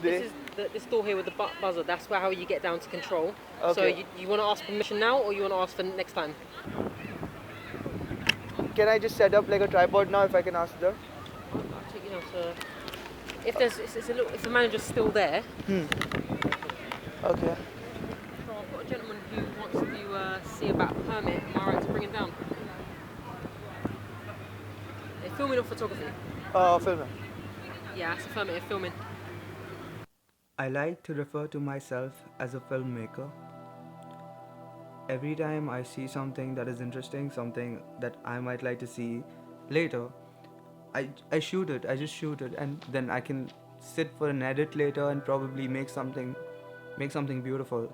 This door here with the buzzer. That's how you get down to control. Okay. So you want to ask permission now, or you want to ask for next time? Can I just set up like a tripod now if I can ask them? Actually, so if the manager's still there. Okay. So I've got a gentleman who wants to see about a permit. Am I right to bring him down? They're filming or photography? Filming. Yeah, it's affirmative filming. I like to refer to myself as a filmmaker. Every time I see something that is interesting, something that I might like to see later, I shoot it. I just shoot it, and then I can sit for an edit later and probably make something beautiful.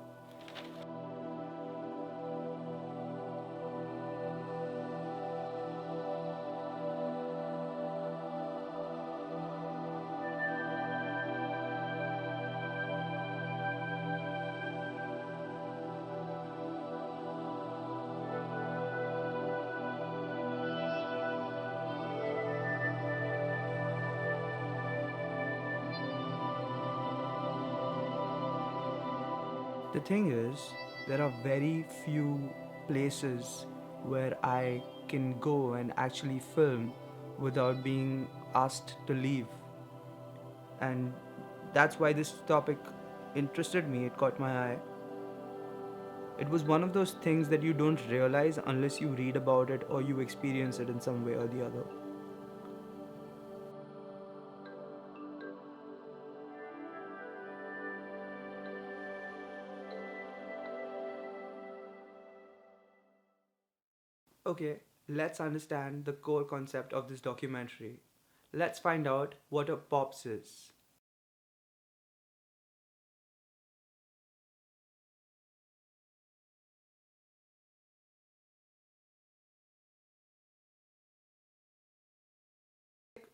The thing is, there are very few places where I can go and actually film without being asked to leave. And that's why this topic interested me, it caught my eye. It was one of those things that you don't realize unless you read about it or you experience it in some way or the other. Okay, let's understand the core concept of this documentary. Let's find out what a POPs is.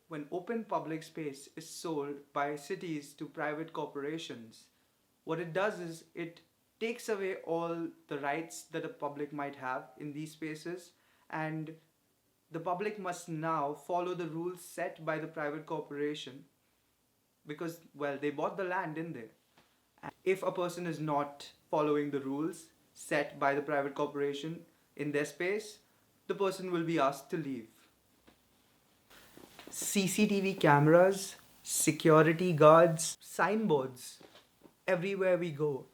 When open public space is sold by cities to private corporations, what it does is it takes away all the rights that the public might have in these spaces, and the public must now follow the rules set by the private corporation because, well, they bought the land, didn't they? And if a person is not following the rules set by the private corporation in their space, the person will be asked to leave. CCTV cameras, security guards, signboards everywhere we go.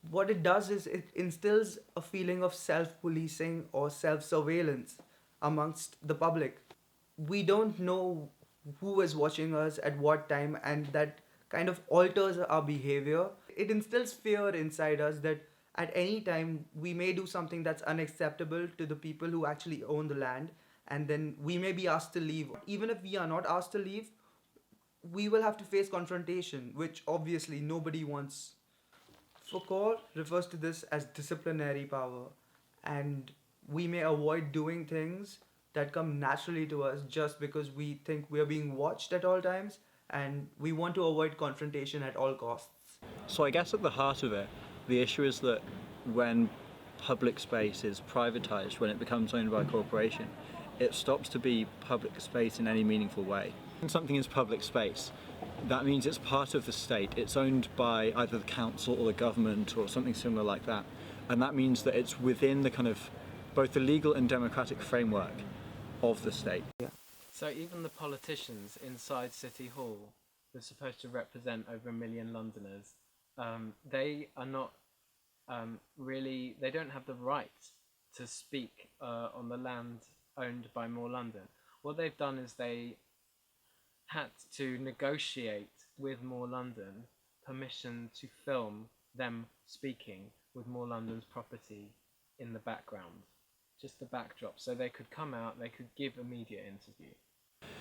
What it does is it instills a feeling of self-policing or self-surveillance amongst the public. We don't know who is watching us at what time, and that kind of alters our behavior. It instills fear inside us that at any time we may do something that's unacceptable to the people who actually own the land, and then we may be asked to leave. Even if we are not asked to leave, we will have to face confrontation, which obviously nobody wants. Foucault refers to this as disciplinary power, and we may avoid doing things that come naturally to us just because we think we're being watched at all times, and we want to avoid confrontation at all costs. So I guess at the heart of it, the issue is that when public space is privatised, when it becomes owned by a corporation, it stops to be public space in any meaningful way. When something is public space, that means it's part of the state. It's owned by either the council or the government or something similar like that. And that means that it's within the kind of both the legal and democratic framework of the state. Yeah. So even the politicians inside City Hall, who are supposed to represent over 1 million Londoners, they are not they don't have the right to speak on the land owned by More London. What they've done is they had to negotiate with More London permission to film them speaking with More London's property in the background, just the backdrop, so they could come out, they could give a media interview.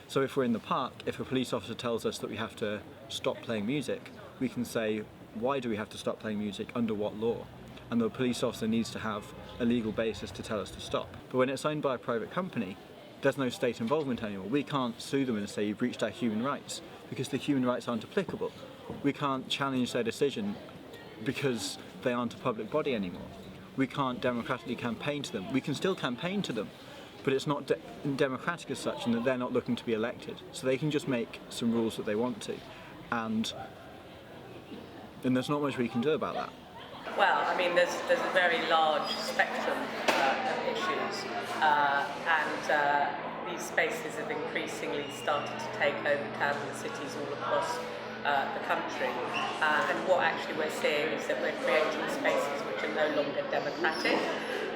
So if we're in the park, if a police officer tells us that we have to stop playing music, we can say, why do we have to stop playing music, under what law? And the police officer needs to have a legal basis to tell us to stop. But when it's owned by a private company, there's no state involvement anymore. We can't sue them and say you've breached our human rights because the human rights aren't applicable. We can't challenge their decision because they aren't a public body anymore. We can't democratically campaign to them. We can still campaign to them, but it's not democratic as such, and that they're not looking to be elected. So they can just make some rules that they want to. And And there's not much we can do about that. Well, I mean, there's a very large spectrum of issues, and these spaces have increasingly started to take over towns and cities all across the country. And what actually we're seeing is that we're creating spaces which are no longer democratic,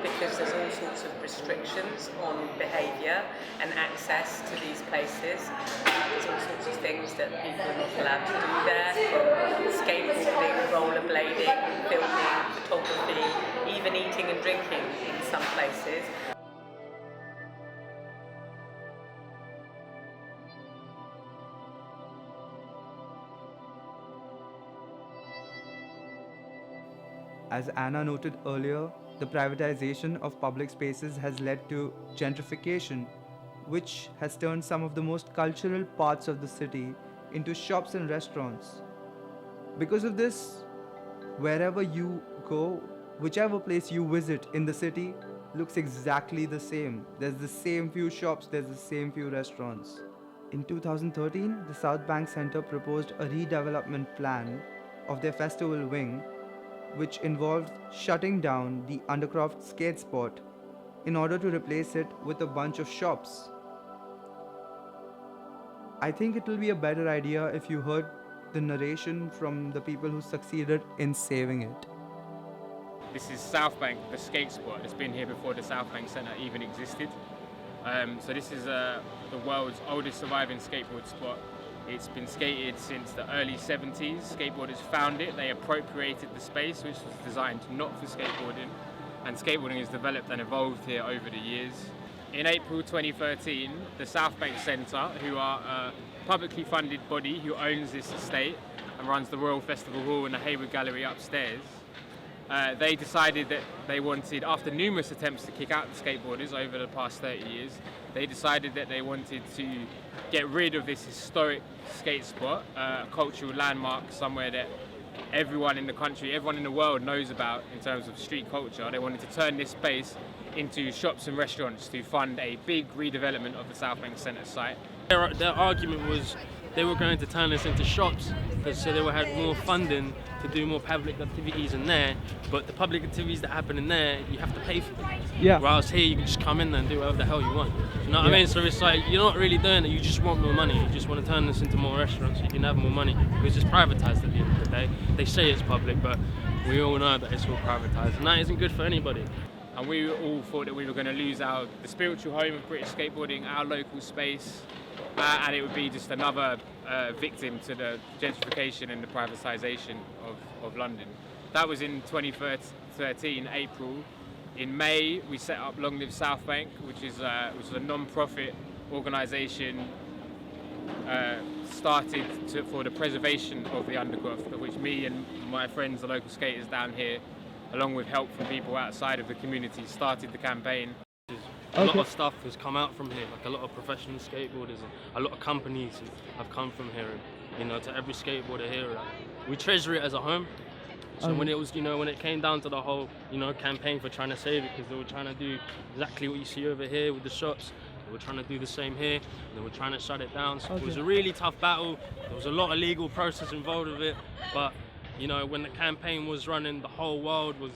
because there's all sorts of restrictions on behaviour and access to these places. There's all sorts of things that people are not allowed to do there, from skateboarding, rollerblading, filming, photography, even eating and drinking in some places. As Anna noted earlier, the privatization of public spaces has led to gentrification, which has turned some of the most cultural parts of the city into shops and restaurants. Because of this, wherever you go, whichever place you visit in the city looks exactly the same. There's the same few shops, there's the same few restaurants. In 2013, the South Bank Centre proposed a redevelopment plan of their festival wing, which involved shutting down the Undercroft skate spot in order to replace it with a bunch of shops. I think it will be a better idea if you heard the narration from the people who succeeded in saving it. This is South Bank, the skate spot. It's been here before the South Bank Centre even existed. So this is the world's oldest surviving skateboard spot. It's been skated since the early 70s. Skateboarders found it, they appropriated the space, which was designed not for skateboarding, and skateboarding has developed and evolved here over the years. In April 2013, the South Bank Centre, who are a publicly funded body who owns this estate and runs the Royal Festival Hall and the Hayward Gallery upstairs, they decided that they wanted, after numerous attempts to kick out the skateboarders over the past 30 years, they decided that they wanted to get rid of this historic skate spot, a cultural landmark, somewhere that everyone in the country, everyone in the world knows about in terms of street culture. They wanted to turn this space into shops and restaurants to fund a big redevelopment of the South Bank Centre site. Their argument was they were going to turn this into shops, so they would have more funding to do more public activities in there, but the public activities that happen in there, you have to pay for them. Yeah. Whereas here, you can just come in there and do whatever the hell you want. You know what I mean? So it's like, you're not really doing it, you just want more money. You just want to turn this into more restaurants so you can have more money, because it's privatised at the end of the day. They say it's public, but we all know that it's all privatised, and that isn't good for anybody. And we all thought that we were going to lose the spiritual home of British skateboarding, our local space, and it would be just another victim to the gentrification and the privatisation of London. That was in 2013, April. In May, we set up Long Live South Bank, which is a non-profit organisation started for the preservation of the Undercroft, of which me and my friends, the local skaters down here, along with help from people outside of the community, started the campaign. A lot of stuff has come out from here, like a lot of professional skateboarders and a lot of companies have come from here. And, you know, to every skateboarder here, like, we treasure it as a home. So when it was, you know, when it came down to the whole, you know, campaign for trying to save it, because they were trying to do exactly what you see over here with the shops. They were trying to do the same here. They were trying to shut it down. So it was a really tough battle. There was a lot of legal process involved with it. But, you know, when the campaign was running, the whole world was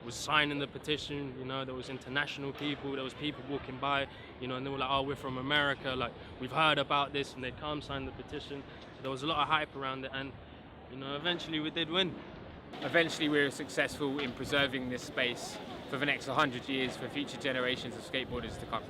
signing the petition. You know, there was international people, there was people walking by, you know, and they were like, oh, we're from America, like, we've heard about this, and they'd come sign the petition. So there was a lot of hype around it, and, you know, eventually we did win. Eventually we were successful in preserving this space for the next 100 years for future generations of skateboarders to come.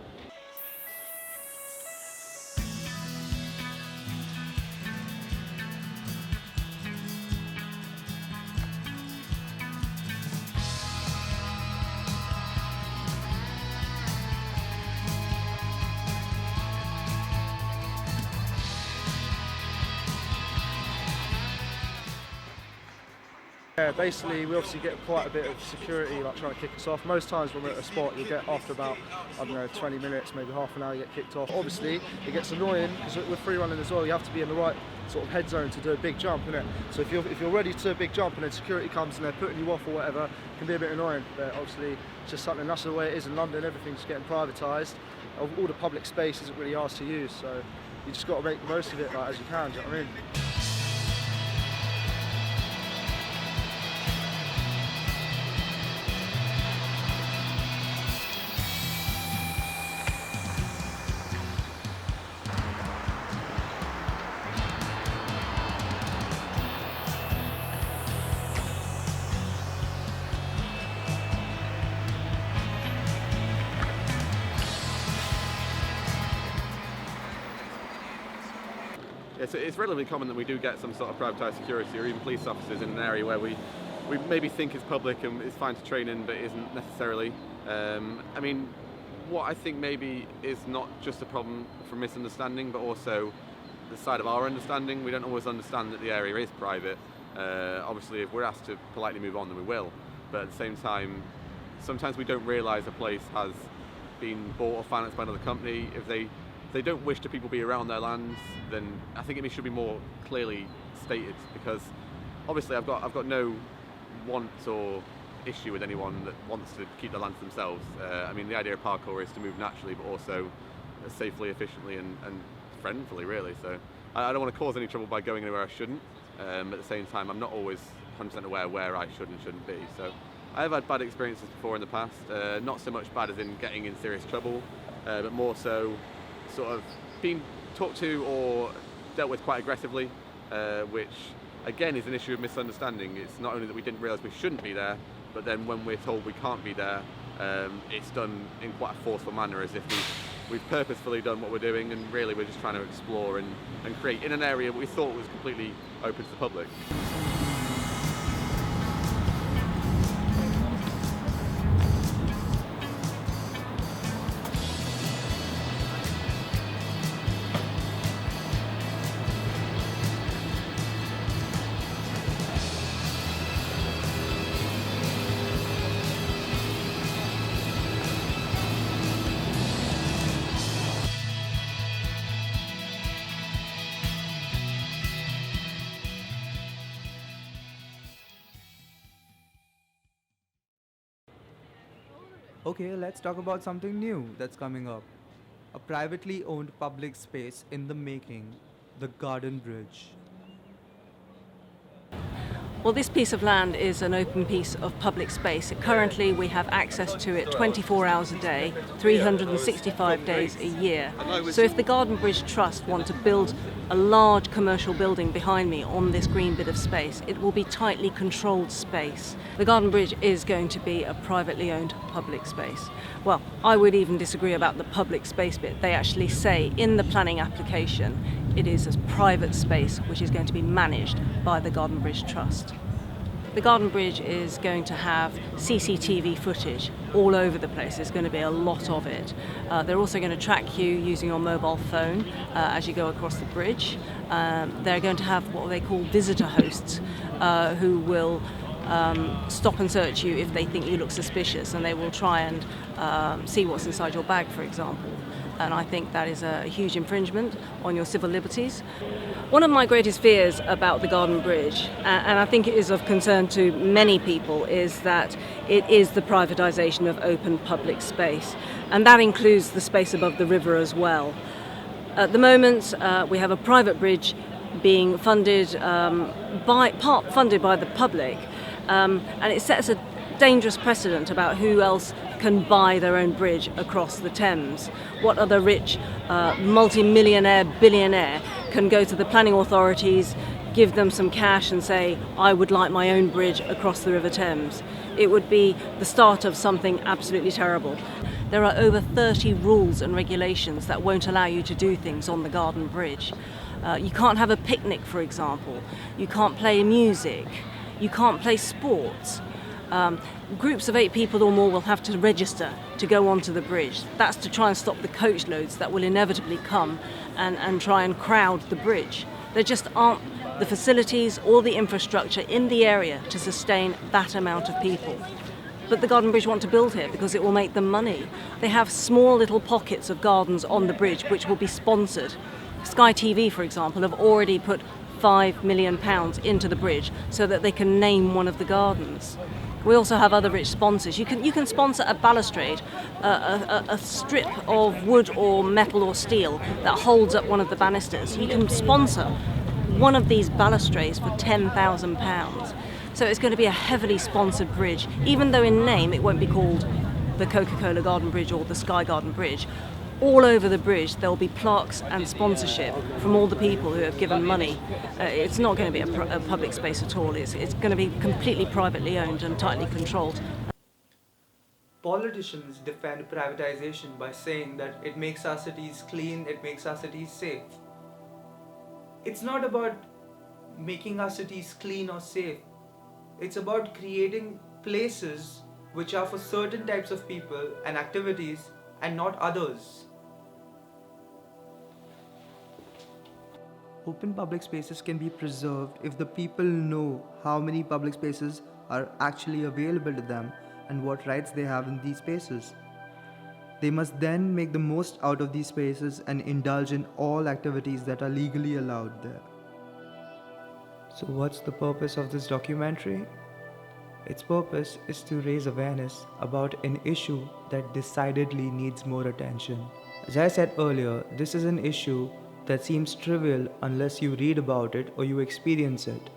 Yeah, basically we obviously get quite a bit of security like trying to kick us off. Most times when we're at a spot you get after about, I don't know, 20 minutes, maybe half an hour you get kicked off. Obviously it gets annoying because we're free running as well, you have to be in the right sort of head zone to do a big jump, innit? So if you're ready to do a big jump and then security comes and they're putting you off or whatever, it can be a bit annoying, but obviously it's just something, that's the way it is in London, everything's getting privatised. All the public space isn't really ours to use, so you just got to make the most of it like, as you can, do you know what I mean? it's relatively common that we do get some sort of privatised security or even police officers in an area where we maybe think is public and is fine to train in, but isn't necessarily. I mean, what I think maybe is not just a problem from misunderstanding, but also the side of our understanding. We don't always understand that the area is private. Obviously, if we're asked to politely move on, then we will. But at the same time, sometimes we don't realise a place has been bought or financed by another company. If they don't wish to people be around their lands, then I think it should be more clearly stated, because obviously I've got no want or issue with anyone that wants to keep their land to themselves. I mean, the idea of parkour is to move naturally, but also safely, efficiently, and friendly, really. So I don't want to cause any trouble by going anywhere I shouldn't. At the same time, I'm not always 100% aware where I should and shouldn't be. So I have had bad experiences before in the past. Not so much bad as in getting in serious trouble, but more so sort of being talked to or dealt with quite aggressively, which again is an issue of misunderstanding. It's not only that we didn't realise we shouldn't be there, but then when we're told we can't be there, it's done in quite a forceful manner, as if we've purposefully done what we're doing, and really we're just trying to explore and create in an area we thought was completely open to the public. Okay, let's talk about something new that's coming up. A privately owned public space in the making, the Garden Bridge. Well, this piece of land is an open piece of public space. Currently, we have access to it 24 hours a day, 365 days a year. So if the Garden Bridge Trust want to build a large commercial building behind me on this green bit of space, it will be tightly controlled space. The Garden Bridge is going to be a privately owned public space. Well, I would even disagree about the public space bit. They actually say in the planning application it is a private space which is going to be managed by the Garden Bridge Trust. The Garden Bridge is going to have CCTV footage all over the place. There's going to be a lot of it. They're also going to track you using your mobile phone as you go across the bridge. They're going to have what they call visitor hosts who will stop and search you if they think you look suspicious, and they will try and see what's inside your bag, for example. And I think that is a huge infringement on your civil liberties. One of my greatest fears about the Garden Bridge, and I think it is of concern to many people, is that it is the privatisation of open public space, and that includes the space above the river as well. At the moment, we have a private bridge being funded funded by the public, and it sets a dangerous precedent about who else can buy their own bridge across the Thames. What other rich multi-millionaire, billionaire can go to the planning authorities, give them some cash and say, I would like my own bridge across the River Thames? It would be the start of something absolutely terrible. There are over 30 rules and regulations that won't allow you to do things on the Garden Bridge. You can't have a picnic, for example. You can't play music. You can't play sports. Groups of 8 people or more will have to register to go onto the bridge. That's to try and stop the coach loads that will inevitably come and try and crowd the bridge. There just aren't the facilities or the infrastructure in the area to sustain that amount of people. But the Garden Bridge want to build here because it will make them money. They have small little pockets of gardens on the bridge which will be sponsored. Sky TV, for example, have already put £5 million into the bridge so that they can name one of the gardens. We also have other rich sponsors. You can sponsor a balustrade, a strip of wood or metal or steel that holds up one of the banisters. You can sponsor one of these balustrades for £10,000. So it's going to be a heavily sponsored bridge, even though in name it won't be called the Coca-Cola Garden Bridge or the Sky Garden Bridge. All over the bridge there will be plaques and sponsorship from all the people who have given money. It's not going to be a public space at all. It's going to be completely privately owned and tightly controlled. Politicians defend privatization by saying that it makes our cities clean, it makes our cities safe. It's not about making our cities clean or safe. It's about creating places which are for certain types of people and activities and not others. Open public spaces can be preserved if the people know how many public spaces are actually available to them and what rights they have in these spaces. They must then make the most out of these spaces and indulge in all activities that are legally allowed there. So, what's the purpose of this documentary? Its purpose is to raise awareness about an issue that decidedly needs more attention. As I said earlier, this is an issue that seems trivial unless you read about it or you experience it.